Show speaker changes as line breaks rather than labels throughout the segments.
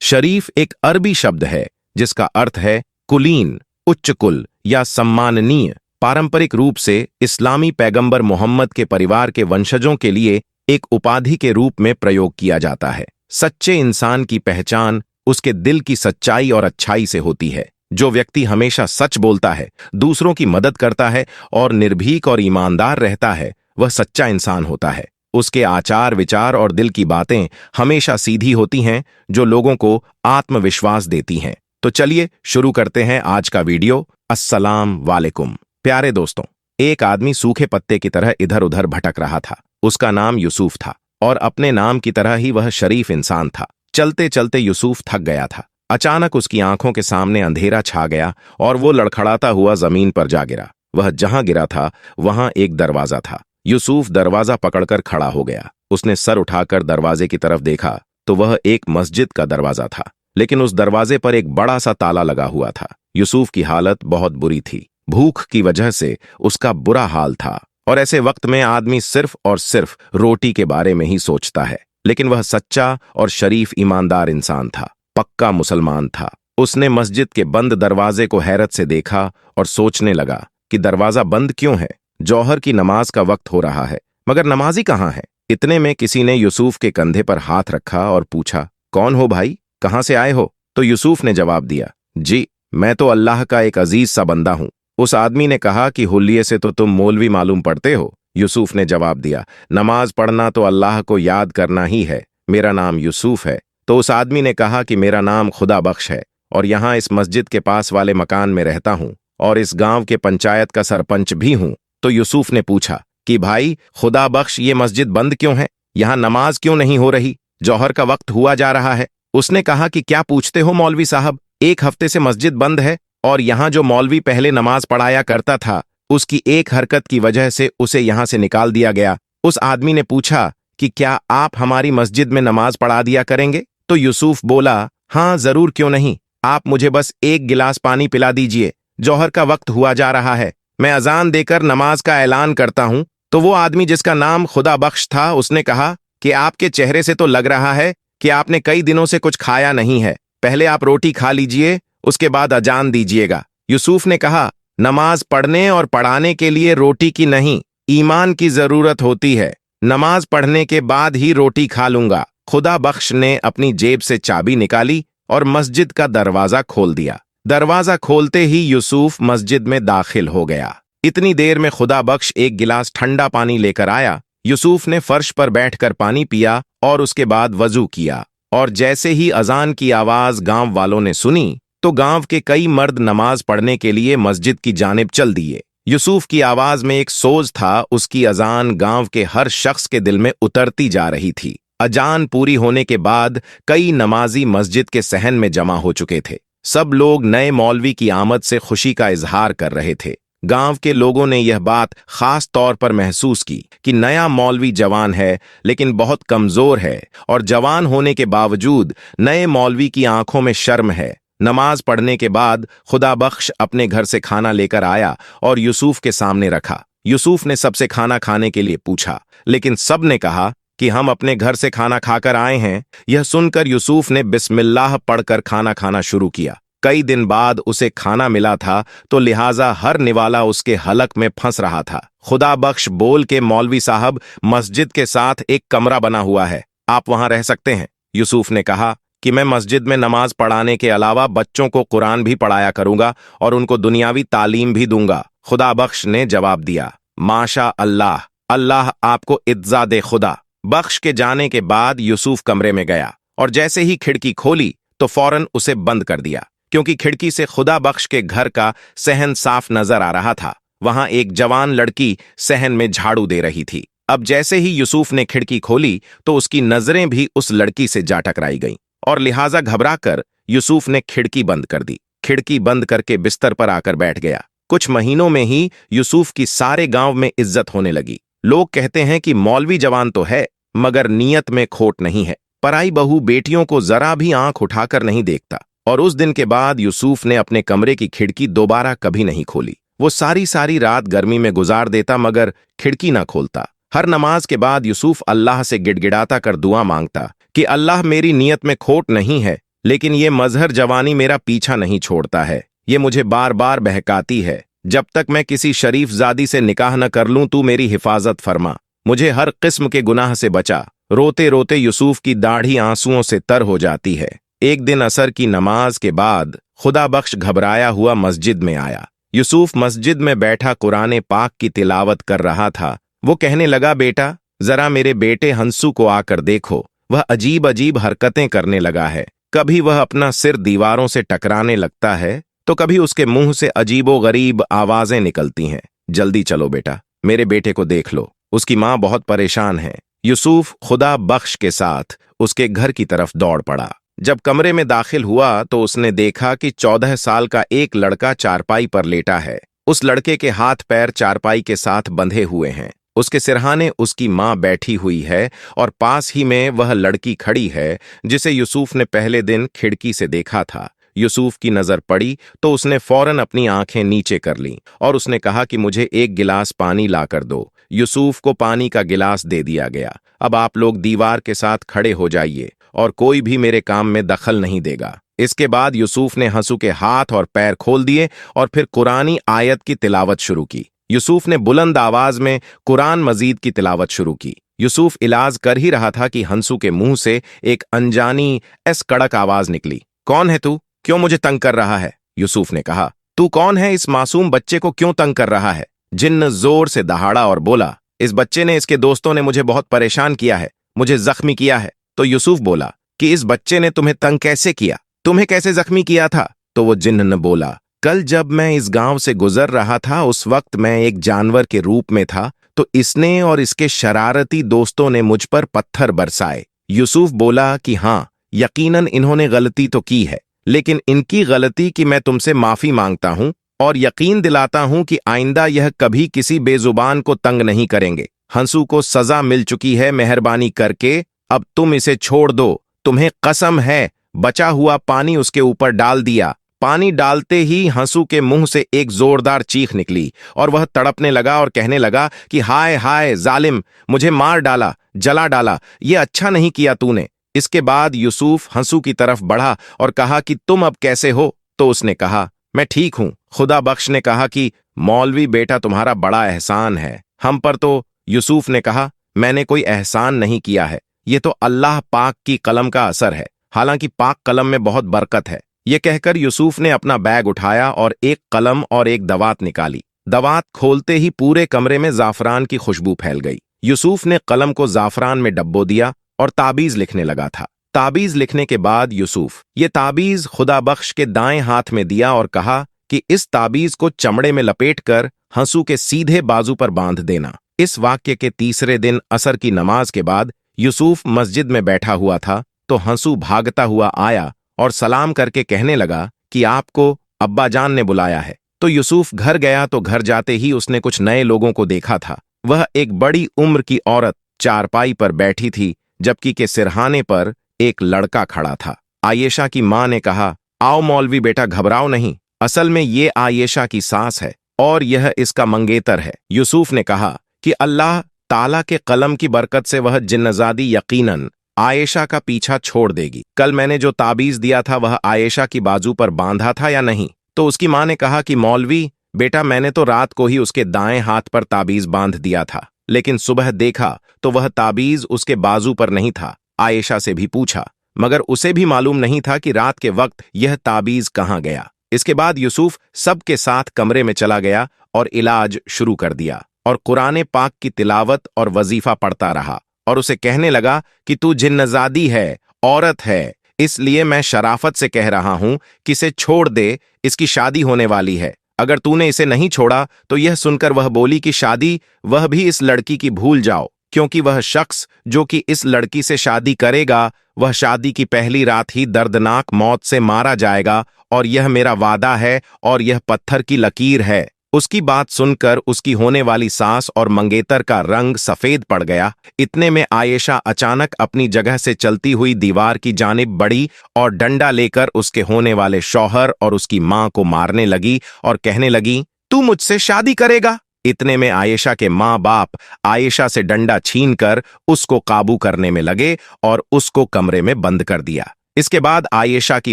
शरीफ एक अरबी शब्द है जिसका अर्थ है कुलीन, उच्च कुल या सम्माननीय। पारंपरिक रूप से इस्लामी पैगंबर मोहम्मद के परिवार के वंशजों के लिए एक उपाधि के रूप में प्रयोग किया जाता है। सच्चे इंसान की पहचान उसके दिल की सच्चाई और अच्छाई से होती है। जो व्यक्ति हमेशा सच बोलता है, दूसरों की मदद करता है और निर्भीक और ईमानदार रहता है, वह सच्चा इंसान होता है। उसके आचार विचार और दिल की बातें हमेशा सीधी होती हैं, जो लोगों को आत्मविश्वास देती हैं। तो चलिए शुरू करते हैं आज का वीडियो। अस्सलाम वालेकुम प्यारे दोस्तों। एक आदमी सूखे पत्ते की तरह इधर उधर भटक रहा था। उसका नाम यूसुफ था और अपने नाम की तरह ही वह शरीफ इंसान था। चलते चलते यूसुफ थक गया था। अचानक उसकी आंखों के सामने अंधेरा छा गया और वो लड़खड़ाता हुआ जमीन पर जा गिरा। वह जहां गिरा था वहां एक दरवाजा था। यूसुफ दरवाजा पकड़कर खड़ा हो गया। उसने सर उठाकर दरवाजे की तरफ देखा तो वह एक मस्जिद का दरवाजा था, लेकिन उस दरवाजे पर एक बड़ा सा ताला लगा हुआ था। यूसुफ की हालत बहुत बुरी थी। भूख की वजह से उसका बुरा हाल था और ऐसे वक्त में आदमी सिर्फ और सिर्फ रोटी के बारे में ही सोचता है। लेकिन वह सच्चा और शरीफ ईमानदार इंसान था, पक्का मुसलमान था। उसने मस्जिद के बंद दरवाजे को हैरत से देखा और सोचने लगा कि दरवाजा बंद क्यों है। जौहर की नमाज का वक्त हो रहा है, मगर नमाजी कहाँ है। इतने में किसी ने यूसुफ के कंधे पर हाथ रखा और पूछा, कौन हो भाई, कहाँ से आए हो? तो यूसुफ ने जवाब दिया, जी मैं तो अल्लाह का एक अजीज सा बंदा हूं। उस आदमी ने कहा कि हुल्लिये से तो तुम मौलवी मालूम पड़ते हो। यूसुफ ने जवाब दिया, नमाज पढ़ना तो अल्लाह को याद करना ही है। मेरा नाम यूसुफ है। तो उस आदमी ने कहा कि मेरा नाम खुदा बख्श है और यहाँ इस मस्जिद के पास वाले मकान में रहता हूँ और इस गांव के पंचायत का सरपंच भी हूँ। तो यूसुफ ने पूछा कि भाई खुदा बख्श, ये मस्जिद बंद क्यों है? यहाँ नमाज क्यों नहीं हो रही? जौहर का वक्त हुआ जा रहा है। उसने कहा कि क्या पूछते हो मौलवी साहब, एक हफ्ते से मस्जिद बंद है और यहाँ जो मौलवी पहले नमाज पढ़ाया करता था, उसकी एक हरकत की वजह से उसे यहाँ से निकाल दिया गया। उस आदमी ने पूछा कि क्या आप हमारी मस्जिद में नमाज पढ़ा दिया करेंगे? तो यूसुफ बोला, हाँ जरूर, क्यों नहीं। आप मुझे बस एक गिलास पानी पिला दीजिए। जौहर का वक्त हुआ जा रहा है, मैं अजान देकर नमाज का ऐलान करता हूं। तो वो आदमी जिसका नाम खुदा बख्श था, उसने कहा कि आपके चेहरे से तो लग रहा है कि आपने कई दिनों से कुछ खाया नहीं है। पहले आप रोटी खा लीजिए, उसके बाद अजान दीजिएगा। यूसुफ ने कहा, नमाज पढ़ने और पढ़ाने के लिए रोटी की नहीं, ईमान की जरूरत होती है। नमाज पढ़ने के बाद ही रोटी खा लूंगा। खुदा बख्श ने अपनी जेब से चाबी निकाली और मस्जिद का दरवाजा खोल दिया। दरवाजा खोलते ही यूसुफ मस्जिद में दाखिल हो गया। इतनी देर में खुदा बख्श एक गिलास ठंडा पानी लेकर आया। यूसुफ ने फर्श पर बैठकर पानी पिया और उसके बाद वजू किया। और जैसे ही अजान की आवाज गांव वालों ने सुनी तो गांव के कई मर्द नमाज पढ़ने के लिए मस्जिद की जानिब चल दिए। यूसुफ की आवाज में एक सोज था। उसकी अजान गांव के हर शख्स के दिल में उतरती जा रही थी। अजान पूरी होने के बाद कई नमाजी मस्जिद के सहन में जमा हो चुके थे। सब लोग नए मौलवी की आमद से खुशी का इजहार कर रहे थे। गांव के लोगों ने यह बात खास तौर पर महसूस की कि नया मौलवी जवान है लेकिन बहुत कमजोर है, और जवान होने के बावजूद नए मौलवी की आंखों में शर्म है। नमाज पढ़ने के बाद खुदा बख्श अपने घर से खाना लेकर आया और यूसुफ के सामने रखा। यूसुफ ने सबसे खाना खाने के लिए पूछा, लेकिन सब ने कहा कि हम अपने घर से खाना खाकर आए हैं। यह सुनकर यूसुफ ने बिस्मिल्लाह पढ़कर खाना खाना शुरू किया। कई दिन बाद उसे खाना मिला था, तो लिहाजा हर निवाला उसके हलक में फंस रहा था। खुदा बख्श बोल के, मौलवी साहब, मस्जिद के साथ एक कमरा बना हुआ है, आप वहां रह सकते हैं। यूसुफ ने कहा कि मैं मस्जिद में नमाज पढ़ाने के अलावा बच्चों को कुरान भी पढ़ाया करूंगा और उनको दुनियावी तालीम भी दूंगा। खुदा बख्श ने जवाब दिया, माशा अल्लाह, अल्लाह आपको इज्जा दे। खुदा बख्श के जाने के बाद यूसुफ कमरे में गया और जैसे ही खिड़की खोली तो फौरन उसे बंद कर दिया, क्योंकि खिड़की से खुदा बख्श के घर का सहन साफ नजर आ रहा था। वहां एक जवान लड़की सहन में झाड़ू दे रही थी। अब जैसे ही यूसुफ ने खिड़की खोली तो उसकी नजरें भी उस लड़की से जा टकराई गईं और लिहाजा घबराकर यूसुफ ने खिड़की बंद कर दी। खिड़की बंद करके बिस्तर पर आकर बैठ गया। कुछ महीनों में ही यूसुफ की सारे गांव में इज्जत होने लगी। लोग कहते हैं कि मौलवी जवान तो है, मगर नीयत में खोट नहीं है। पराई बहू बेटियों को जरा भी आंख उठाकर नहीं देखता। और उस दिन के बाद यूसुफ ने अपने कमरे की खिड़की दोबारा कभी नहीं खोली। वो सारी सारी रात गर्मी में गुजार देता, मगर खिड़की ना खोलता। हर नमाज के बाद यूसुफ अल्लाह से गिड़गिड़ाता कर दुआ मांगता कि अल्लाह, मेरी नीयत में खोट नहीं है, लेकिन ये मजहर जवानी मेरा पीछा नहीं छोड़ता है। ये मुझे बार बार बहकाती है। जब तक मैं किसी शरीफ जादी से निकाह न कर लूं, तू मेरी हिफाजत फरमा, मुझे हर किस्म के गुनाह से बचा। रोते रोते यूसुफ की दाढ़ी आंसुओं से तर हो जाती है। एक दिन असर की नमाज के बाद खुदा बख्श घबराया हुआ मस्जिद में आया। यूसुफ मस्जिद में बैठा कुरान पाक की तिलावत कर रहा था। वो कहने लगा, बेटा जरा मेरे बेटे हंसू को आकर देखो, वह अजीब अजीब हरकतें करने लगा है। कभी वह अपना सिर दीवारों से टकराने लगता है तो कभी उसके मुंह से अजीबो गरीब आवाजें निकलती हैं। जल्दी चलो बेटा, मेरे बेटे को देख लो, उसकी मां बहुत परेशान है। यूसुफ खुदा बख्श के साथ उसके घर की तरफ दौड़ पड़ा। जब कमरे में दाखिल हुआ तो उसने देखा कि 14 साल का एक लड़का चारपाई पर लेटा है। उस लड़के के हाथ पैर चारपाई के साथ बंधे हुए हैं। उसके सिरहाने उसकी मां बैठी हुई है और पास ही में वह लड़की खड़ी है जिसे यूसुफ ने पहले दिन खिड़की से देखा था। यूसुफ की नजर पड़ी तो उसने फौरन अपनी आंखें नीचे कर लीं और उसने कहा कि मुझे एक गिलास पानी लाकर दो। यूसुफ को पानी का गिलास दे दिया गया। अब आप लोग दीवार के साथ खड़े हो जाइए और कोई भी मेरे काम में दखल नहीं देगा। इसके बाद यूसुफ ने हंसू के हाथ और पैर खोल दिए और फिर कुरानी आयत की तिलावत शुरू की। यूसुफ ने बुलंद आवाज में कुरान मजीद की तिलावत शुरू की। यूसुफ इलाज कर ही रहा था कि हंसू के मुंह से एक अनजानी कड़क आवाज निकली। कौन है तू? क्यों मुझे तंग कर रहा है? यूसुफ ने कहा। तू कौन है? इस मासूम बच्चे को क्यों तंग कर रहा है? जिन्न जोर से दहाड़ा और बोला, इस बच्चे ने, इसके दोस्तों ने मुझे बहुत परेशान किया है, मुझे जख्मी किया है। तो यूसुफ बोला कि इस बच्चे ने तुम्हें तंग कैसे किया? तुम्हें कैसे जख्मी किया था? तो वो जिन्न ने बोला, कल जब मैं इस गांव से गुजर रहा था उस वक्त मैं एक जानवर के रूप में था, तो इसने और इसके शरारती दोस्तों ने मुझ पर पत्थर बरसाए। यूसुफ बोला कि हां, यकीनन इन्होंने गलती तो की है, लेकिन इनकी गलती की मैं तुमसे माफी मांगता हूं और यकीन दिलाता हूं कि आइंदा यह कभी किसी बेजुबान को तंग नहीं करेंगे। हंसू को सजा मिल चुकी है, मेहरबानी करके अब तुम इसे छोड़ दो। तुम्हें कसम है। बचा हुआ पानी उसके ऊपर डाल दिया। पानी डालते ही हंसू के मुंह से एक जोरदार चीख निकली और वह तड़पने लगा और कहने लगा कि हाय हाय जालिम, मुझे मार डाला, जला डाला, ये अच्छा नहीं किया तूने। इसके बाद यूसुफ हंसू की तरफ बढ़ा और कहा कि तुम अब कैसे हो? तो उसने कहा, मैं ठीक हूं। खुदा बख्श ने कहा कि मौलवी बेटा, तुम्हारा बड़ा एहसान है हम पर। तो यूसुफ ने कहा, मैंने कोई एहसान नहीं किया है, ये तो अल्लाह पाक की कलम का असर है, हालांकि पाक कलम में बहुत बरकत है। ये कहकर यूसुफ ने अपना बैग उठाया और एक कलम और एक दवात निकाली। दवात खोलते ही पूरे कमरे में जाफरान की खुशबू फैल गई। यूसुफ ने कलम को जाफरान में डब्बो दिया और ताबीज लिखने लगा था। ताबीज लिखने के बाद यूसुफ ये ताबीज खुदा बख्श के दाएं हाथ में दिया और कहा कि इस ताबीज को चमड़े में लपेटकर हंसू के सीधे बाजू पर बांध देना। इस वाक्य के तीसरे दिन असर की नमाज के बाद यूसुफ मस्जिद में बैठा हुआ था तो हंसू भागता हुआ आया और सलाम करके कहने लगा कि आपको अब्बा जान ने बुलाया है। तो यूसुफ घर गया तो घर जाते ही उसने कुछ नए लोगों को देखा था। वह एक बड़ी उम्र की औरत चारपाई पर बैठी थी, जबकि के सिरहाने पर एक लड़का खड़ा था। आयेशा की मां ने कहा, आओ मौलवी बेटा, घबराओ नहीं, असल में ये आयेशा की सास है और यह इसका मंगेतर है। यूसुफ ने कहा कि अल्लाह ताला के कलम की बरकत से वह जिन्नजादी यकीनन आयेशा का पीछा छोड़ देगी। कल मैंने जो ताबीज दिया था वह आयेशा की बाजू पर बांधा था या नहीं? तो उसकी मां ने कहा कि मौलवी बेटा, मैंने तो रात को ही उसके दाएं हाथ पर ताबीज बांध दिया था, लेकिन सुबह देखा तो वह ताबीज उसके बाजू पर नहीं था। आयेशा से भी पूछा, मगर उसे भी मालूम नहीं था कि रात के वक्त यह ताबीज कहां गया। इसके बाद यूसुफ सबके साथ कमरे में चला गया और इलाज शुरू कर दिया और कुरान पाक की तिलावत और वजीफा पढ़ता रहा और उसे कहने लगा कि तू जिन्नजादी है, औरत है, इसलिए मैं शराफत से कह रहा हूं कि इसे छोड़ दे, इसकी शादी होने वाली है। अगर तूने इसे नहीं छोड़ा तो यह सुनकर वह बोली कि शादी, वह भी इस लड़की की भूल जाओ, क्योंकि वह शख्स जो कि इस लड़की से शादी करेगा वह शादी की पहली रात ही दर्दनाक मौत से मारा जाएगा और यह मेरा वादा है और यह पत्थर की लकीर है। उसकी बात सुनकर उसकी होने वाली सास और मंगेतर का रंग सफेद पड़ गया। इतने में आयेशा अचानक अपनी जगह से चलती हुई दीवार की जानिब बढ़ी और डंडा लेकर उसके होने वाले शौहर और उसकी मां को मारने लगी और कहने लगी, तू मुझसे शादी करेगा? इतने में आयेशा के मां बाप आयेशा से डंडा छीनकर उसको काबू करने में लगे और उसको कमरे में बंद कर दिया। इसके बाद आयशा की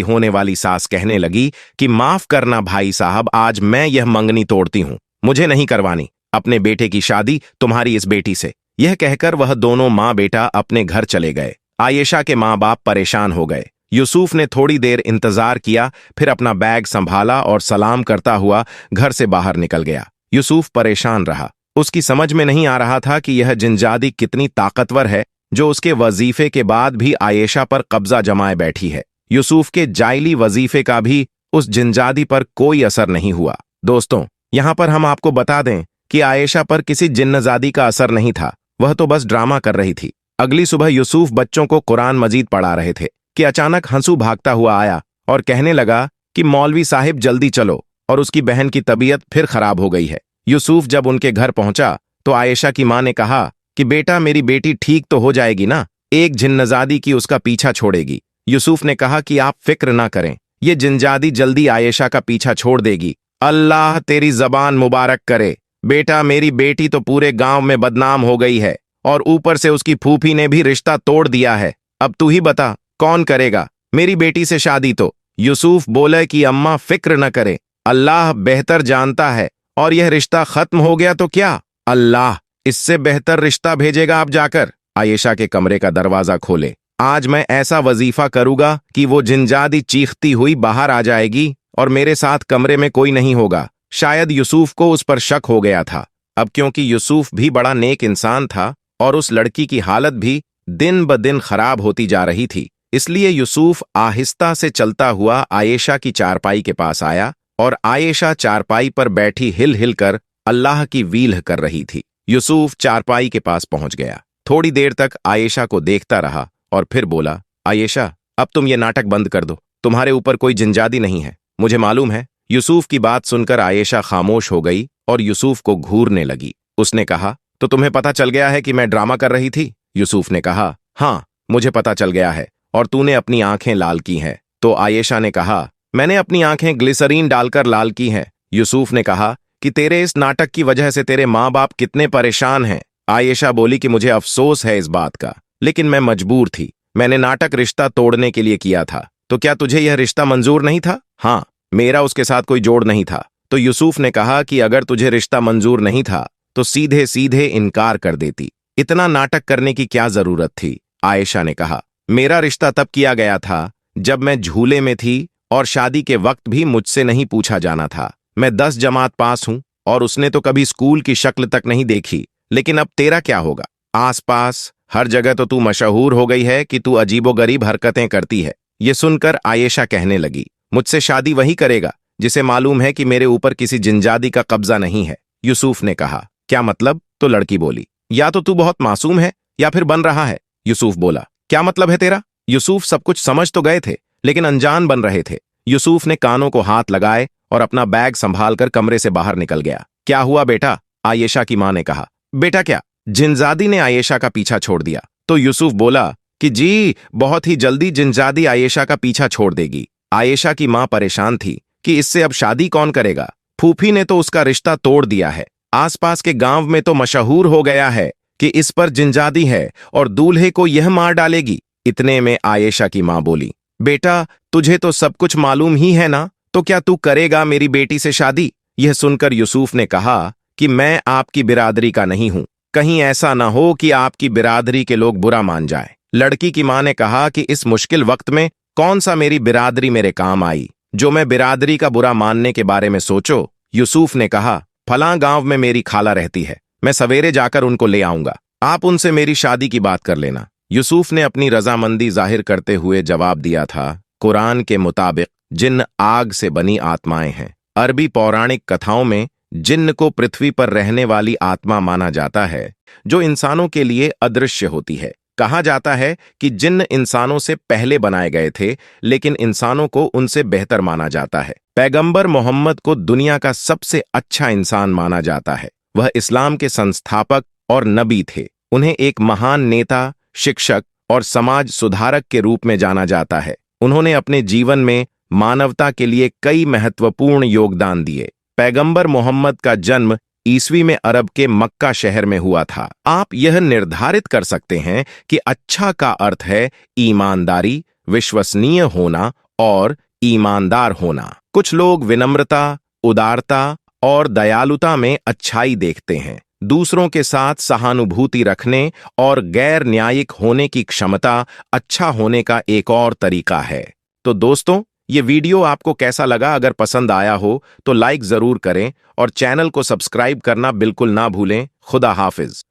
होने वाली सास कहने लगी कि माफ करना भाई साहब, आज मैं यह मंगनी तोड़ती हूं, मुझे नहीं करवानी अपने बेटे की शादी तुम्हारी इस बेटी से। यह कहकर वह दोनों माँ बेटा अपने घर चले गए। आयशा के माँ बाप परेशान हो गए। यूसुफ ने थोड़ी देर इंतजार किया, फिर अपना बैग संभाला और सलाम करता हुआ घर से बाहर निकल गया। यूसुफ परेशान रहा। उसकी समझ में नहीं आ रहा था कि यह जिनजादी कितनी ताकतवर है जो उसके वजीफे के बाद भी आयशा पर कब्जा जमाए बैठी है। यूसुफ के जायली वजीफे का भी उस जिनजादी पर कोई असर नहीं हुआ। दोस्तों, यहां पर हम आपको बता दें कि आयशा पर किसी जिन्नजादी का असर नहीं था, वह तो बस ड्रामा कर रही थी। अगली सुबह यूसुफ बच्चों को कुरान मजीद पढ़ा रहे थे कि अचानक हंसू भागता हुआ आया और कहने लगा कि मौलवी साहिब जल्दी चलो, और उसकी बहन की तबीयत फिर खराब हो गई है। यूसुफ जब उनके घर पहुंचा तो आयशा की मां ने कहा कि बेटा, मेरी बेटी ठीक तो हो जाएगी ना, एक जिन्नजादी की उसका पीछा छोड़ेगी। यूसुफ ने कहा कि आप फिक्र ना करें, ये जिनजादी जल्दी आयशा का पीछा छोड़ देगी। अल्लाह तेरी जबान मुबारक करे बेटा, मेरी बेटी तो पूरे गांव में बदनाम हो गई है और ऊपर से उसकी फूफी ने भी रिश्ता तोड़ दिया है। अब तू ही बता कौन करेगा मेरी बेटी से शादी। तो यूसुफ बोले कि अम्मा फिक्र न करे, अल्लाह बेहतर जानता है, और यह रिश्ता खत्म हो गया तो क्या, अल्लाह इससे बेहतर रिश्ता भेजेगा। आप जाकर आयशा के कमरे का दरवाजा खोले। आज मैं ऐसा वजीफा करूंगा कि वो जिनजादी चीखती हुई बाहर आ जाएगी और मेरे साथ कमरे में कोई नहीं होगा। शायद यूसुफ को उस पर शक हो गया था। अब क्योंकि यूसुफ भी बड़ा नेक इंसान था और उस लड़की की हालत भी दिन ब दिन खराब होती जा रही थी, इसलिए यूसुफ आहिस्ता से चलता हुआ आयशा की चारपाई के पास आया और आयशा चारपाई पर बैठी हिल हिल कर अल्लाह की वील्ह कर रही थी। यूसुफ चारपाई के पास पहुंच गया। थोड़ी देर तक आयशा को देखता रहा और फिर बोला, आयशा अब तुम ये नाटक बंद कर दो, तुम्हारे ऊपर कोई जिनजादी नहीं है, मुझे मालूम है। यूसुफ की बात सुनकर आयशा खामोश हो गई और यूसुफ को घूरने लगी। उसने कहा, तो तुम्हें पता चल गया है कि मैं ड्रामा कर रही थी? यूसुफ ने कहा, हाँ मुझे पता चल गया है, और तूने अपनी आंखें लाल की हैं। तो आयशा ने कहा, मैंने अपनी आंखें ग्लिसरीन डालकर लाल की हैं। यूसुफ ने कहा कि तेरे इस नाटक की वजह से तेरे माँ बाप कितने परेशान हैं। आयशा बोली कि मुझे अफसोस है इस बात का, लेकिन मैं मजबूर थी। मैंने नाटक रिश्ता तोड़ने के लिए किया था। तो क्या तुझे यह रिश्ता मंजूर नहीं था? हाँ, मेरा उसके साथ कोई जोड़ नहीं था। तो यूसुफ ने कहा कि अगर तुझे रिश्ता मंजूर नहीं था तो सीधे सीधे इनकार कर देती, इतना नाटक करने की क्या जरूरत थी? आयशा ने कहा, मेरा रिश्ता तब किया गया था जब मैं झूले में थी और शादी के वक्त भी मुझसे नहीं पूछा जाना था। मैं 10 जमात पास हूं और उसने तो कभी स्कूल की शक्ल तक नहीं देखी। लेकिन अब तेरा क्या होगा? आसपास हर जगह तो तू मशहूर हो गई है कि तू अजीबोगरीब हरकतें करती है। ये सुनकर आयशा कहने लगी, मुझसे शादी वही करेगा जिसे मालूम है कि मेरे ऊपर किसी जिनजादी का कब्जा नहीं है। यूसुफ ने कहा, क्या मतलब? तो लड़की बोली, या तो तू बहुत मासूम है या फिर बन रहा है। यूसुफ बोला, क्या मतलब है तेरा? यूसुफ सब कुछ समझ तो गए थे लेकिन अनजान बन रहे थे। यूसुफ ने कानों को हाथ लगाए और अपना बैग संभालकर कमरे से बाहर निकल गया। क्या हुआ बेटा? आयशा की मां ने कहा। बेटा क्या? जिनजादी ने आयशा का पीछा छोड़ दिया। तो यूसुफ बोला कि जी, बहुत ही जल्दी जिनजादी आयशा का पीछा छोड़ देगी। आयशा की मां परेशान थी कि इससे अब शादी कौन करेगा। फूफी ने तो उसका रिश्ता तोड़ दिया है, आसपास के गांव में तो मशहूर हो गया है कि इस पर जिनजादी है और दूल्हे को यह मार डालेगी। इतने में आयशा की मां बोली, बेटा तुझे तो सब कुछ मालूम ही है ना, तो क्या तू करेगा मेरी बेटी से शादी? यह सुनकर यूसुफ ने कहा कि मैं आपकी बिरादरी का नहीं हूं, कहीं ऐसा ना हो कि आपकी बिरादरी के लोग बुरा मान जाए। लड़की की मां ने कहा कि इस मुश्किल वक्त में कौन सा मेरी बिरादरी मेरे काम आई जो मैं बिरादरी का बुरा मानने के बारे में सोचो। यूसुफ ने कहा, फलां गांव में मेरी खाला रहती है, मैं सवेरे जाकर उनको ले आऊंगा, आप उनसे मेरी शादी की बात कर लेना। यूसुफ ने अपनी रजामंदी जाहिर करते हुए जवाब दिया था, कुरान के मुताबिक जिन्न आग से बनी आत्माएं हैं। अरबी पौराणिक कथाओं में जिन्न को पृथ्वी पर रहने वाली आत्मा माना जाता है जो इंसानों के लिए अदृश्य होती है। कहा जाता है कि जिन्न इंसानों से पहले बनाए गए थे, लेकिन इंसानों को उनसे बेहतर माना जाता है। पैगंबर मोहम्मद को दुनिया का सबसे अच्छा इंसान माना जाता है। वह इस्लाम के संस्थापक और नबी थे। उन्हें एक महान नेता, शिक्षक और समाज सुधारक के रूप में जाना जाता है। उन्होंने अपने जीवन में मानवता के लिए कई महत्वपूर्ण योगदान दिए। पैगंबर मोहम्मद का जन्म ईस्वी में अरब के मक्का शहर में हुआ था। आप यह निर्धारित कर सकते हैं कि अच्छा का अर्थ है ईमानदारी, विश्वसनीय होना और ईमानदार होना। कुछ लोग विनम्रता, उदारता और दयालुता में अच्छाई देखते हैं। दूसरों के साथ सहानुभूति रखने और गैर न्यायिक होने की क्षमता अच्छा होने का एक और तरीका है। तो दोस्तों, ये वीडियो आपको कैसा लगा? अगर पसंद आया हो तो लाइक जरूर करें और चैनल को सब्सक्राइब करना बिल्कुल ना भूलें। खुदा हाफिज।